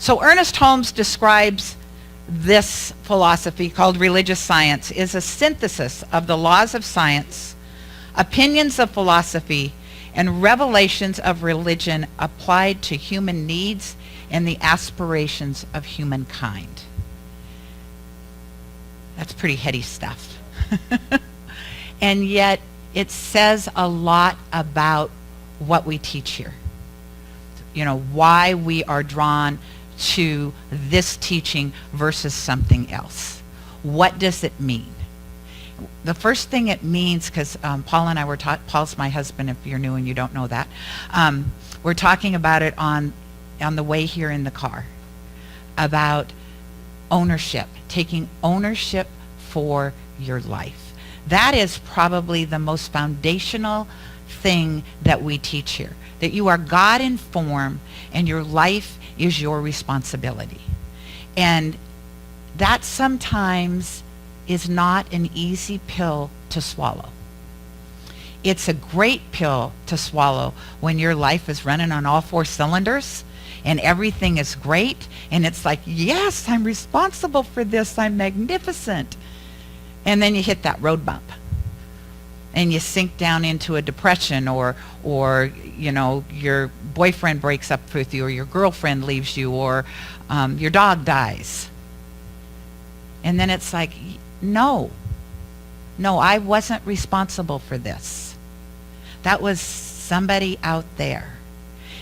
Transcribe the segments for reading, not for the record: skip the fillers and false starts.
So Ernest Holmes describes this philosophy called religious science is a synthesis of the laws of science, opinions of philosophy, and revelations of religion applied to human needs and the aspirations of humankind. That's pretty heady stuff. And yet it says a lot about what we teach here. You know, why we are drawn to this teaching versus something else. What does it mean? The first thing it means, because Paul and I were Paul's my husband, if you're new and you don't know that. We're talking about it on the way here in the car, about ownership, taking ownership for your life. That is probably the most foundational thing that we teach here, that you are God-informed and your life is your responsibility. And that sometimes is not an easy pill to swallow. It's a great pill to swallow when your life is running on all 4 cylinders and everything is great and it's like, yes, I'm responsible for this, I'm magnificent. And then you hit that road bump and you sink down into a depression, or you know, your boyfriend breaks up with you, or your girlfriend leaves you, or your dog dies. And then it's like, no, I wasn't responsible for this. That was somebody out there.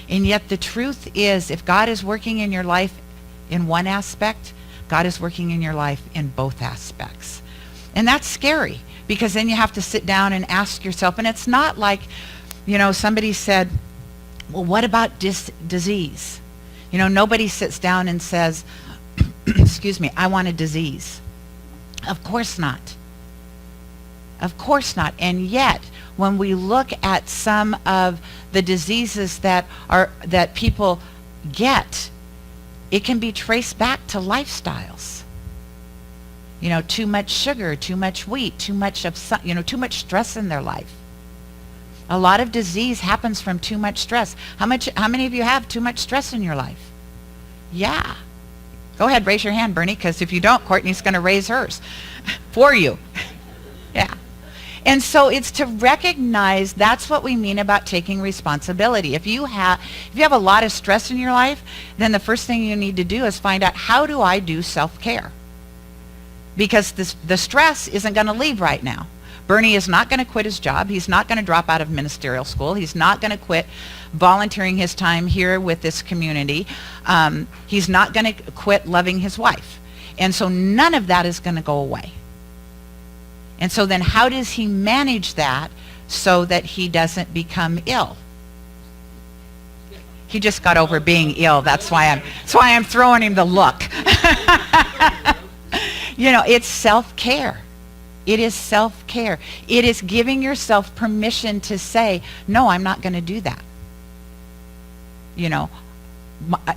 And yet the truth is, if God is working in your life in one aspect, God is working in your life in both aspects. And that's scary, because then you have to sit down and ask yourself, and it's not like, you know, somebody said, well, what about disease? You know, nobody sits down and says, excuse me, I want a disease. Of course not. Of course not. And yet, when we look at some of the diseases that people get, it can be traced back to lifestyles. You know, too much sugar, too much wheat, too much stress in their life. A lot of disease happens from too much stress. How many of you have too much stress in your life? Yeah. Go ahead, raise your hand, Bernie, because if you don't, Courtney's going to raise hers for you. Yeah. And so it's to recognize that's what we mean about taking responsibility. If you have a lot of stress in your life, then the first thing you need to do is find out, how do I do self-care? Because the stress isn't going to leave right now. Bernie is not going to quit his job. He's not going to drop out of ministerial school. He's not going to quit volunteering his time here with this community. He's not going to quit loving his wife. And so none of that is going to go away. And so then how does he manage that so that he doesn't become ill? He just got over being ill. That's why I'm throwing him the look. You know, it's self-care. It is self-care. It is giving yourself permission to say, no, I'm not going to do that. You know,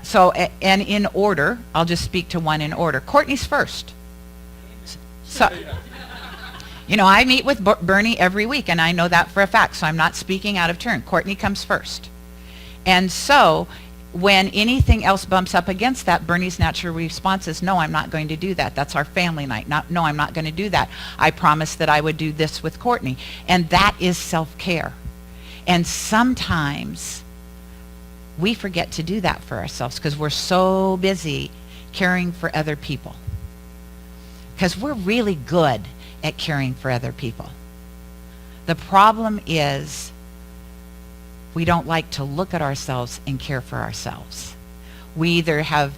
so, and in order, I'll just speak to one in order. Courtney's first. So, you know, I meet with Bernie every week, and I know that for a fact, so I'm not speaking out of turn. Courtney comes first. And so, when anything else bumps up against that, Bernie's natural response is, no, I'm not going to do that. That's our family night. No, I'm not going to do that. I promised that I would do this with Courtney. And that is self-care. And sometimes we forget to do that for ourselves because we're so busy caring for other people. Because we're really good at caring for other people. The problem is, we don't like to look at ourselves and care for ourselves. We either have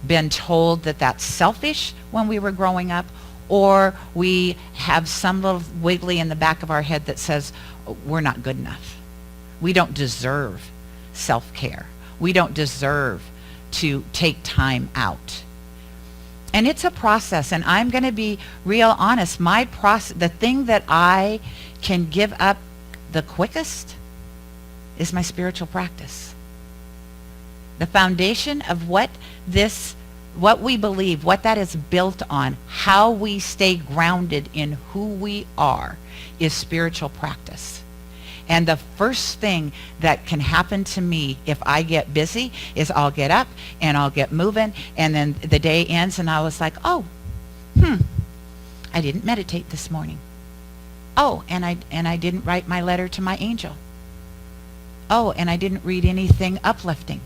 been told that that's selfish when we were growing up, or we have some little wiggly in the back of our head that says, we're not good enough. We don't deserve self-care. We don't deserve to take time out. And it's a process, and I'm going to be real honest. My process, the thing that I can give up the quickest is my spiritual practice. The foundation of what we believe, what that is built on, how we stay grounded in who we are, is spiritual practice. And the first thing that can happen to me if I get busy is I'll get up and I'll get moving, and then the day ends and I was like, oh, I didn't meditate this morning. Oh, and I didn't write my letter to my angel. Oh, and I didn't read anything uplifting.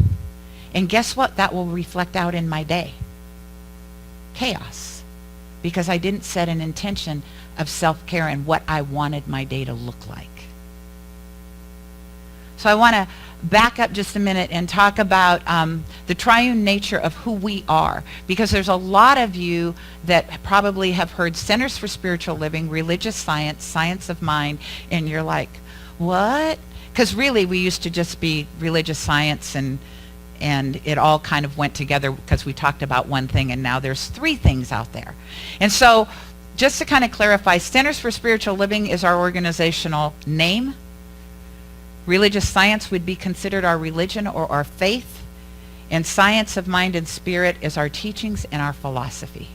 And guess what? That will reflect out in my day. Chaos. Because I didn't set an intention of self-care and what I wanted my day to look like. So I want to back up just a minute and talk about the triune nature of who we are. Because there's a lot of you that probably have heard Centers for Spiritual Living, religious science, science of mind, and you're like, what? Because really we used to just be religious science, and it all kind of went together because we talked about one thing, and now there's three things out there. And so just to kind of clarify, Centers for Spiritual Living is our organizational name. Religious science would be considered our religion or our faith, and science of mind and spirit is our teachings and our philosophy.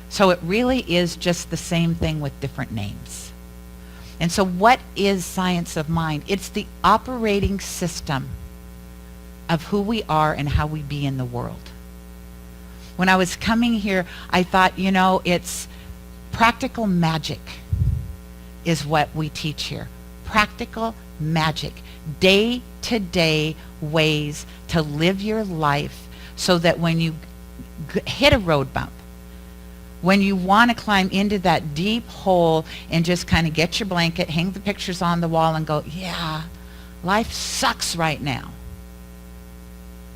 So it really is just the same thing with different names. And so what is science of mind? It's the operating system of who we are and how we be in the world. When I was coming here, I thought, it's practical magic is what we teach here. Practical magic, day-to-day ways to live your life so that when you hit a road bump, when you want to climb into that deep hole and just kind of get your blanket, hang the pictures on the wall and go, yeah, life sucks right now.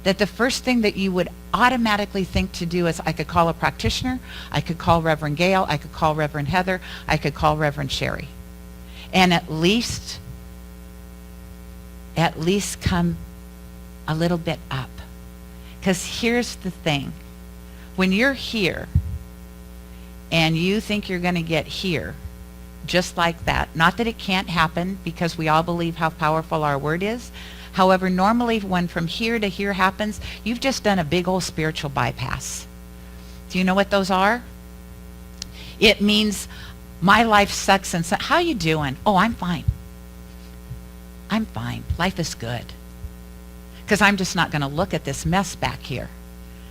That the first thing that you would automatically think to do is, I could call a practitioner, I could call Reverend Gayle, I could call Reverend Heather, I could call Reverend Sherry. And at least come a little bit up. Because here's the thing. When you're here and you think you're going to get here just like that, not that it can't happen, because we all believe how powerful our word is. However, normally when from here to here happens, you've just done a big old spiritual bypass. Do you know what those are? It means my life sucks, and how you doing? Oh, I'm fine. I'm fine. Life is good. Because I'm just not going to look at this mess back here,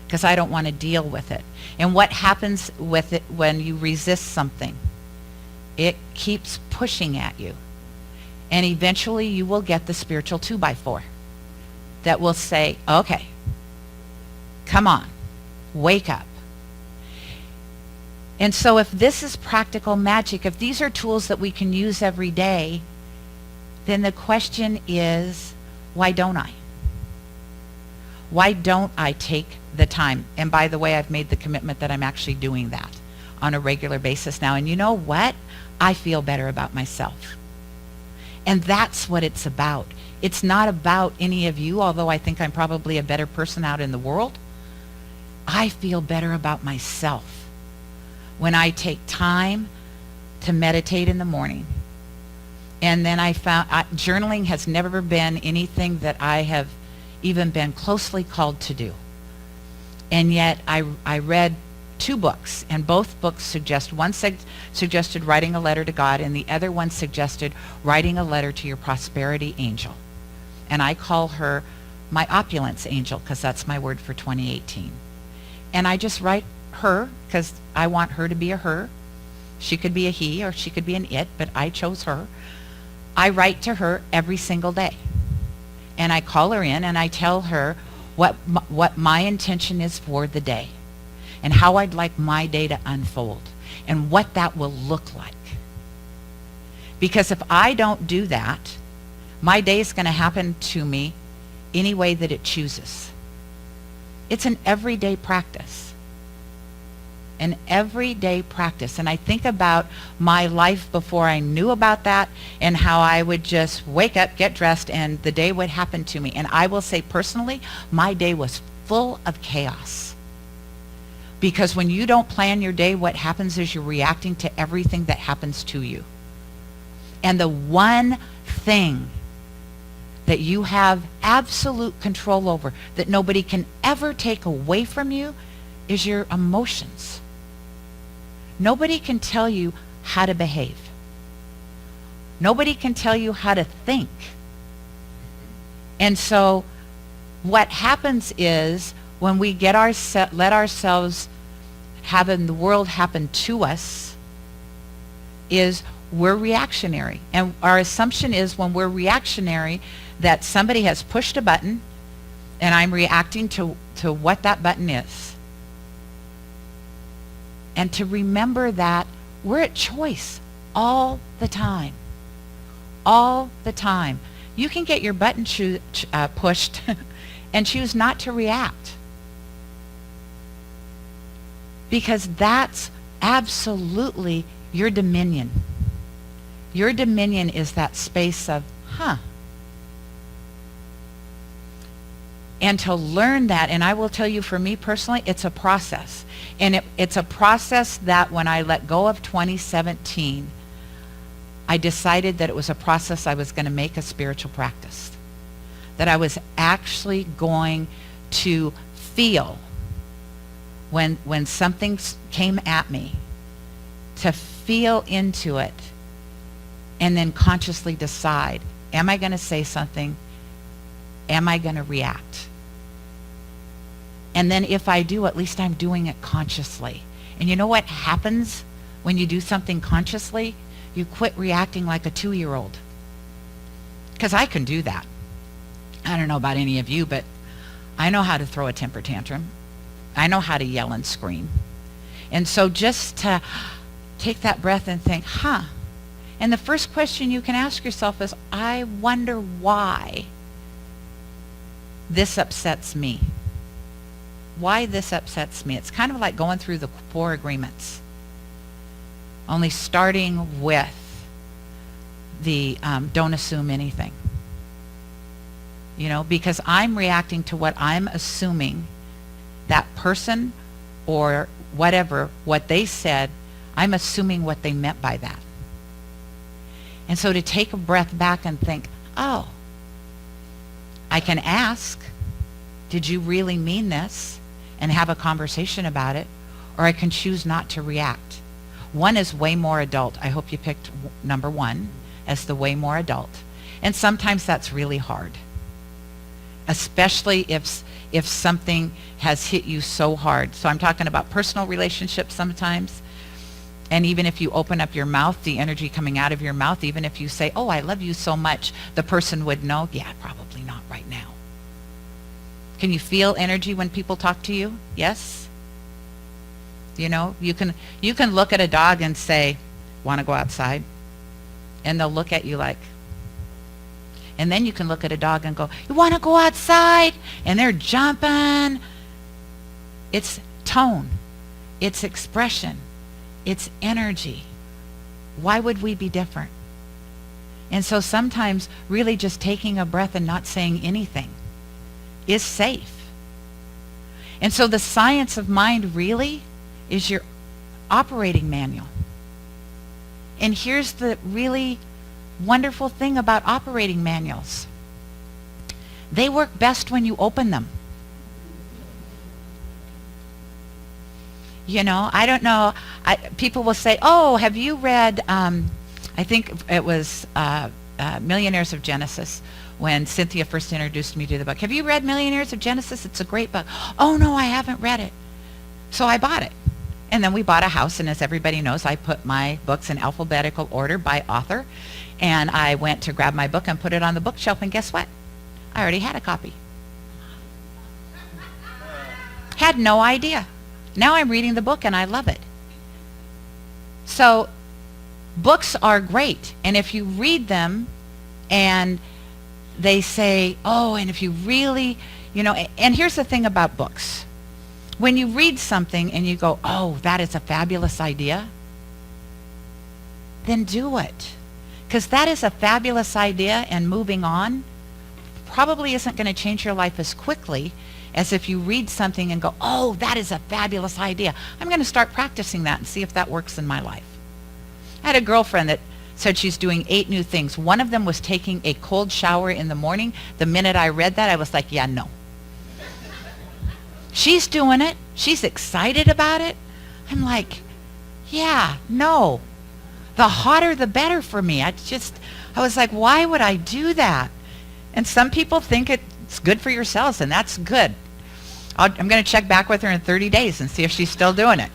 because I don't want to deal with it. And what happens with it when you resist something? It keeps pushing at you. And eventually you will get the spiritual 2x4 that will say, okay, come on, wake up. And so if this is practical magic, if these are tools that we can use every day, then the question is, why don't I? Why don't I take the time? And by the way, I've made the commitment that I'm actually doing that on a regular basis now. And you know what? I feel better about myself. And that's what it's about. It's not about any of you, although I think I'm probably a better person out in the world. I feel better about myself when I take time to meditate in the morning. And then I found journaling has never been anything that I have even been closely called to do. And yet I read 2 books, and both books suggest, one suggested writing a letter to God, and the other one suggested writing a letter to your prosperity angel. And I call her my opulence angel, because that's my word for 2018. And I just write her because I want her to be a her. She could be a he, or she could be an it, but I chose her. I write to her every single day. And I call her in and I tell her what my intention is for the day, and how I'd like my day to unfold, and what that will look like. Because if I don't do that, my day is going to happen to me any way that it chooses. It's an everyday practice. An everyday practice. And I think about my life before I knew about that, and how I would just wake up, get dressed, and the day would happen to me. And I will say personally, my day was full of chaos. Because when you don't plan your day, what happens is you're reacting to everything that happens to you. And the one thing that you have absolute control over, that nobody can ever take away from you, is your emotions. Nobody can tell you how to behave. Nobody can tell you how to think. And so what happens is when we get let ourselves having the world happen to us, is we're reactionary. And our assumption is when we're reactionary that somebody has pushed a button and I'm reacting to what that button is. And to remember that we're at choice all the time. All the time. You can get your button pushed and choose not to react. Because that's absolutely your dominion. Your dominion is that space of, And to learn that, and I will tell you for me personally, it's a process. And it's a process that when I let go of 2017, I decided that it was a process I was going to make a spiritual practice. That I was actually going to feel when something came at me, to feel into it and then consciously decide, am I going to say something? Am I going to react? And then if I do, at least I'm doing it consciously. And you know what happens when you do something consciously? You quit reacting like a 2-year-old. Because I can do that. I don't know about any of you, but I know how to throw a temper tantrum. I know how to yell and scream. And so just to take that breath and think, And the first question you can ask yourself is, I wonder why this upsets me. Why this upsets me. It's kind of like going through the 4 agreements. Only starting with the don't assume anything. Because I'm reacting to what I'm assuming that person or whatever, what they said, I'm assuming what they meant by that. And so to take a breath back and think, I can ask, did you really mean this? And have a conversation about it. Or I can choose not to react. One is way more adult. I hope you picked number 1 as the way more adult. And sometimes that's really hard. Especially if something has hit you so hard. So I'm talking about personal relationships sometimes. And even if you open up your mouth, the energy coming out of your mouth, even if you say, I love you so much, the person would know, probably not right now. Can you feel energy when people talk to you? Yes? You can look at a dog and say, want to go outside? And they'll look at you like, and then you can look at a dog and go, you want to go outside? And they're jumping. It's tone. It's expression. It's energy. Why would we be different? And so sometimes really just taking a breath and not saying anything is safe. And so the science of mind really is your operating manual. And here's the really wonderful thing about operating manuals. They work best when you open them. I don't know. People will say, have you read, I think it was Millionaires of Genesis, when Cynthia first introduced me to the book. Have you read Millionaires of Genesis? It's a great book. Oh, no, I haven't read it. So I bought it. And then we bought a house, and as everybody knows, I put my books in alphabetical order by author. And I went to grab my book and put it on the bookshelf, and guess what? I already had a copy. Had no idea. Now I'm reading the book, and I love it. So books are great. And if you read them, and they say, and if you really, and here's the thing about books. When you read something and you go, that is a fabulous idea, then do it. Because that is a fabulous idea, and moving on probably isn't going to change your life as quickly as if you read something and go, that is a fabulous idea. I'm going to start practicing that and see if that works in my life. I had a girlfriend that said she's doing 8 new things. One of them was taking a cold shower in the morning. The minute I read that, I was like, no. She's doing it. She's excited about it. I'm like, no. The hotter, the better for me. I was like, why would I do that? And some people think it's good for yourselves, and that's good. I'm going to check back with her in 30 days and see if she's still doing it.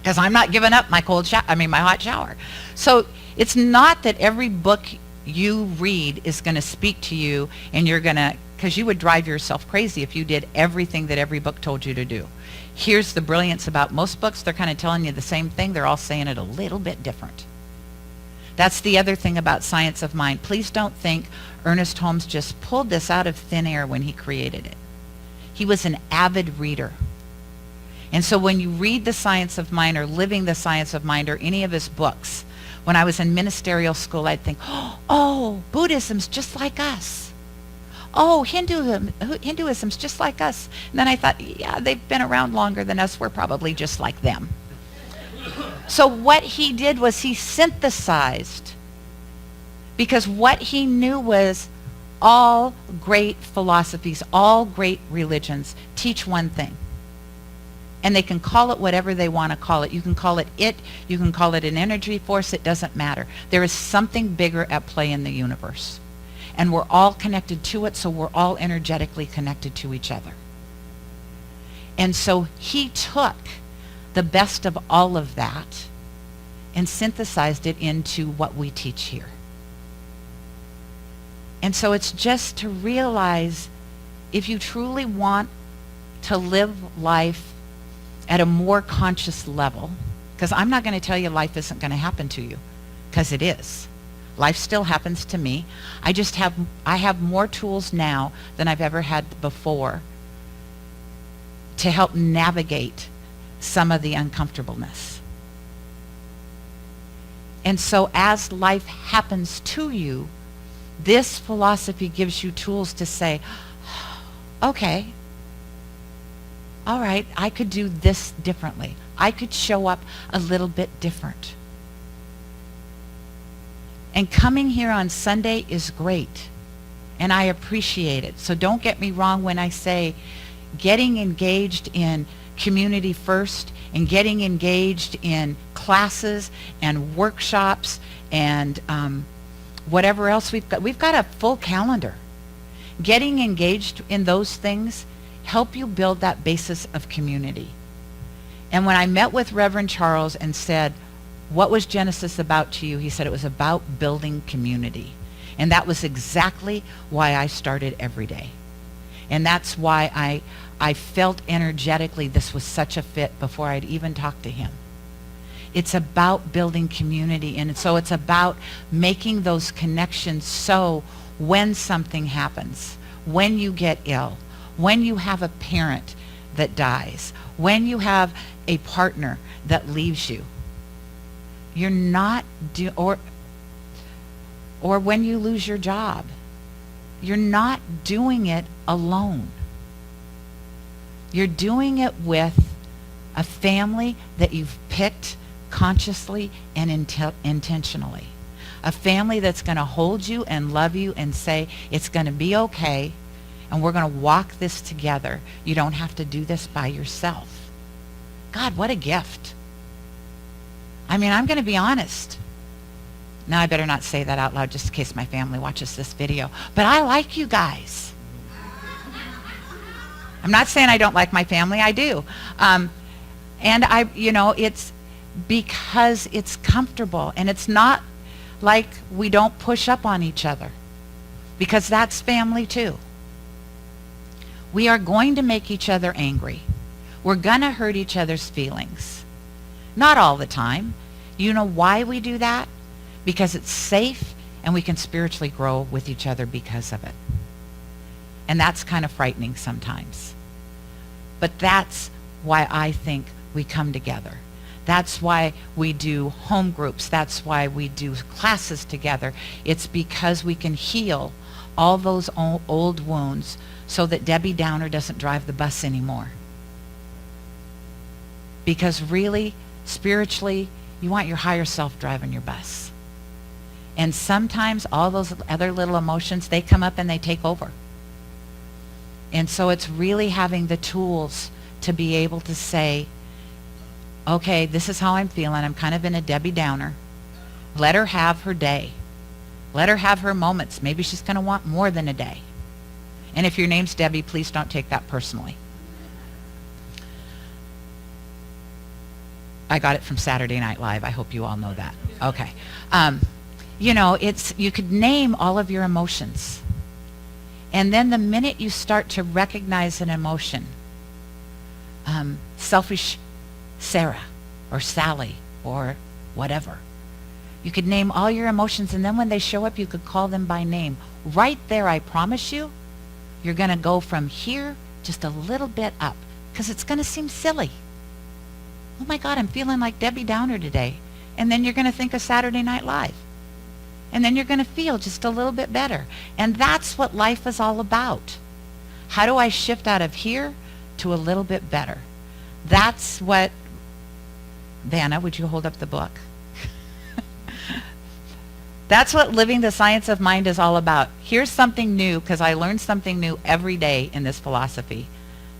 Because I'm not giving up my my hot shower. So it's not that every book you read is going to speak to you, and you're going to, because you would drive yourself crazy if you did everything that every book told you to do. Here's the brilliance about most books. They're kind of telling you the same thing. They're all saying it a little bit different. That's the other thing about Science of Mind. Please don't think Ernest Holmes just pulled this out of thin air when he created it. He was an avid reader. And so when you read The Science of Mind or Living the Science of Mind or any of his books, when I was in ministerial school, I'd think, oh, Buddhism's just like us. Oh, Hinduism's just like us. And then I thought, yeah, they've been around longer than us. We're probably just like them. So what he did was he synthesized, because what he knew was all great philosophies, all great religions teach one thing. And they can call it whatever they want to call it. You can call it you can call it an energy force, it doesn't matter. There is something bigger at play in the universe. And we're all connected to it, so we're all energetically connected to each other. And so he took the best of all of that and synthesized it into what we teach here. And so it's just to realize, if you truly want to live life at a more conscious level, because I'm not going to tell you life isn't going to happen to you, because it is. Life still happens to me. I have more tools now than I've ever had before to help navigate some of the uncomfortableness. And so as life happens to you, this philosophy gives you tools to say, okay, all right, I could do this differently. I could show up a little bit different. And coming here on Sunday is great, and I appreciate it. So don't get me wrong when I say getting engaged in community first and getting engaged in classes and workshops and whatever else we've got. We've got a full calendar. Getting engaged in those things help you build that basis of community. And when I met with Reverend Charles and said, what was Genesis about to you? He said it was about building community. And that was exactly why I started every day. And that's why I felt energetically this was such a fit before I'd even talked to him. It's about building community, and so it's about making those connections, so when something happens, when you get ill, when you have a parent that dies, when you have a partner that leaves you, you're not or when you lose your job, you're not doing it alone. You're doing it with a family that you've picked consciously and intentionally. A family that's going to hold you and love you and say, it's going to be okay, and we're going to walk this together. You don't have to do this by yourself. God, what a gift. I mean, I'm going to be honest. Now, I better not say that out loud just in case my family watches this video. But I like you guys. I'm not saying I don't like my family. I do. And it's because it's comfortable. And it's not like we don't push up on each other, because that's family too. We are going to make each other angry. We're going to hurt each other's feelings. Not all the time. You know why we do that? Because it's safe and we can spiritually grow with each other because of it. And that's kind of frightening sometimes. But that's why I think we come together. That's why we do home groups. That's why we do classes together. It's because we can heal all those old wounds so that Debbie Downer doesn't drive the bus anymore. Because really, spiritually, you want your higher self driving your bus. And sometimes all those other little emotions, they come up and they take over. And so it's really having the tools to be able to say, okay, this is how I'm feeling. I'm kind of in a Debbie Downer. Let her have her day. Let her have her moments. Maybe she's going to want more than a day. And if your name's Debbie, please don't take that personally. I got it from Saturday Night Live. I hope you all know that. Okay. You could name all of your emotions. And then the minute you start to recognize an emotion, selfish Sarah or Sally or whatever, you could name all your emotions, and then when they show up, you could call them by name. Right there, I promise you, you're going to go from here just a little bit up, because it's going to seem silly. Oh my God, I'm feeling like Debbie Downer today. And then you're going to think of Saturday Night Live. And then you're going to feel just a little bit better. And that's what life is all about. How do I shift out of here to a little bit better? That's what, Vanna, would you hold up the book? That's what Living the Science of Mind is all about. Here's something new, because I learn something new every day in this philosophy.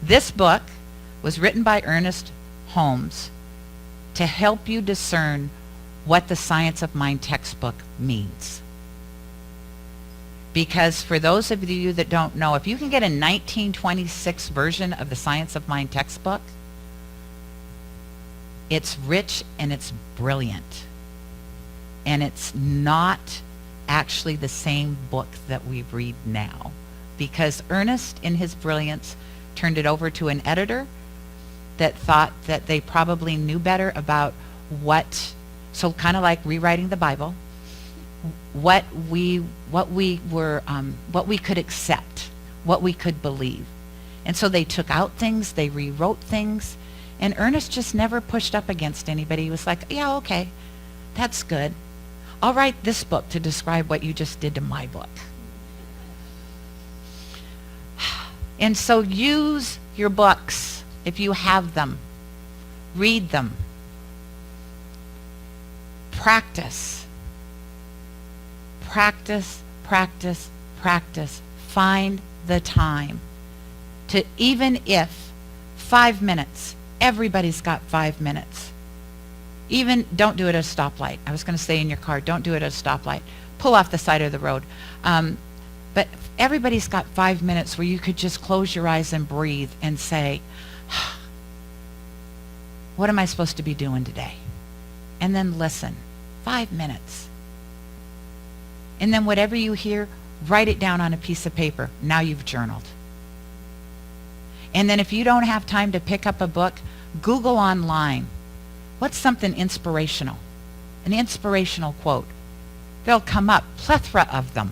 This book was written by Ernest Holmes to help you discern what the Science of Mind textbook means. Because for those of you that don't know, if you can get a 1926 version of the Science of Mind textbook, it's rich and it's brilliant. And it's not actually the same book that we read now. Because Ernest, in his brilliance, turned it over to an editor that thought that they probably knew better about what, so kind of like rewriting the Bible, what we could accept, what we could believe. And so they took out things, they rewrote things, and Ernest just never pushed up against anybody. He was like, yeah, okay, that's good. I'll write this book to describe what you just did to my book. And so use your books if you have them. Read them. Practice. Practice, practice, practice. Find the time to, even if 5 minutes, everybody's got 5 minutes. Even don't do it at a stoplight. I was going to say in your car, don't do it at a stoplight. Pull off the side of the road. But everybody's got 5 minutes where you could just close your eyes and breathe and say, what am I supposed to be doing today? And then listen. 5 minutes. And then whatever you hear, write it down on a piece of paper. Now you've journaled. And then if you don't have time to pick up a book, Google online. What's something inspirational? An inspirational quote. They'll come up, plethora of them.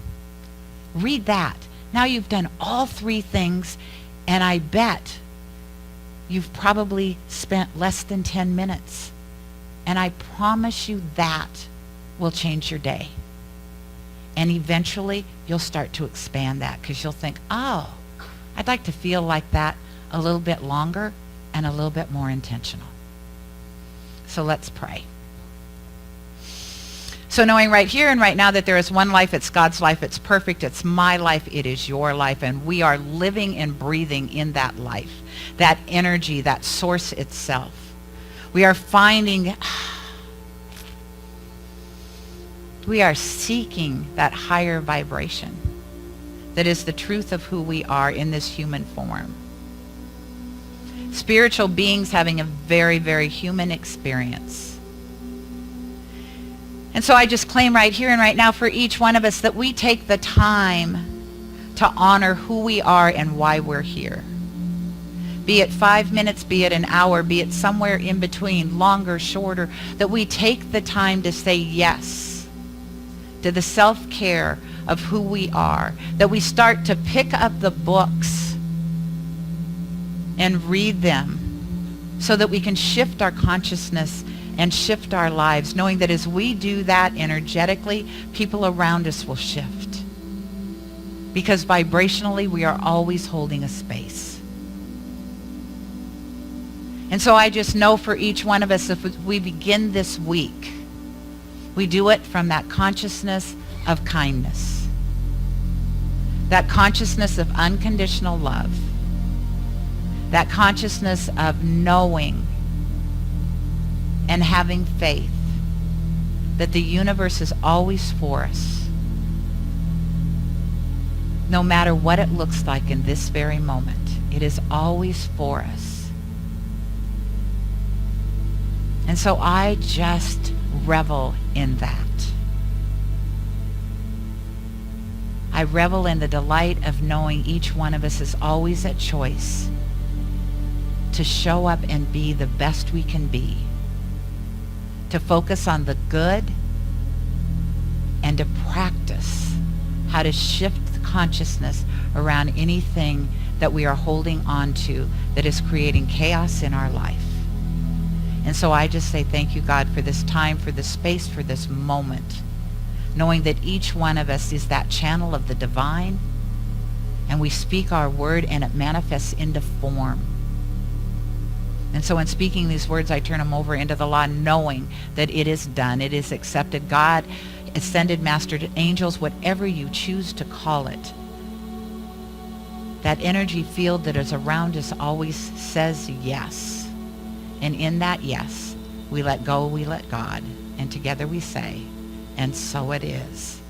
Read that. Now you've done all 3 things, and I bet you've probably spent less than 10 minutes. And I promise you that will change your day. And eventually you'll start to expand that, because you'll think, oh, I'd like to feel like that a little bit longer and a little bit more intentional. So let's pray. So knowing right here and right now that there is one life, it's God's life, it's perfect, it's my life, it is your life, and we are living and breathing in that life, that energy, that source itself. We are finding, we are seeking that higher vibration that is the truth of who we are in this human form. Spiritual beings having a very, very human experience. And so I just claim right here and right now for each one of us that we take the time to honor who we are and why we're here. Be it 5 minutes, be it an hour, be it somewhere in between, longer, shorter, that we take the time to say yes to the self-care of who we are, that we start to pick up the books and read them so that we can shift our consciousness and shift our lives, knowing that as we do that energetically, people around us will shift. Because vibrationally, we are always holding a space. And so I just know for each one of us, if we begin this week, we do it from that consciousness of kindness, that consciousness of unconditional love, that consciousness of knowing and having faith that the universe is always for us, no matter what it looks like in this very moment. It is always for us. And so I just revel in that. I revel in the delight of knowing each one of us is always at choice to show up and be the best we can be, to focus on the good, and to practice how to shift the consciousness around anything that we are holding on to that is creating chaos in our life. And so I just say thank you, God, for this time, for this space, for this moment, knowing that each one of us is that channel of the divine, and we speak our word and it manifests into form. And so in speaking these words, I turn them over into the law, knowing that it is done, it is accepted. God, ascended master, angels, whatever you choose to call it, that energy field that is around us always says yes. And in that yes, we let go, we let God. And together we say, and so it is.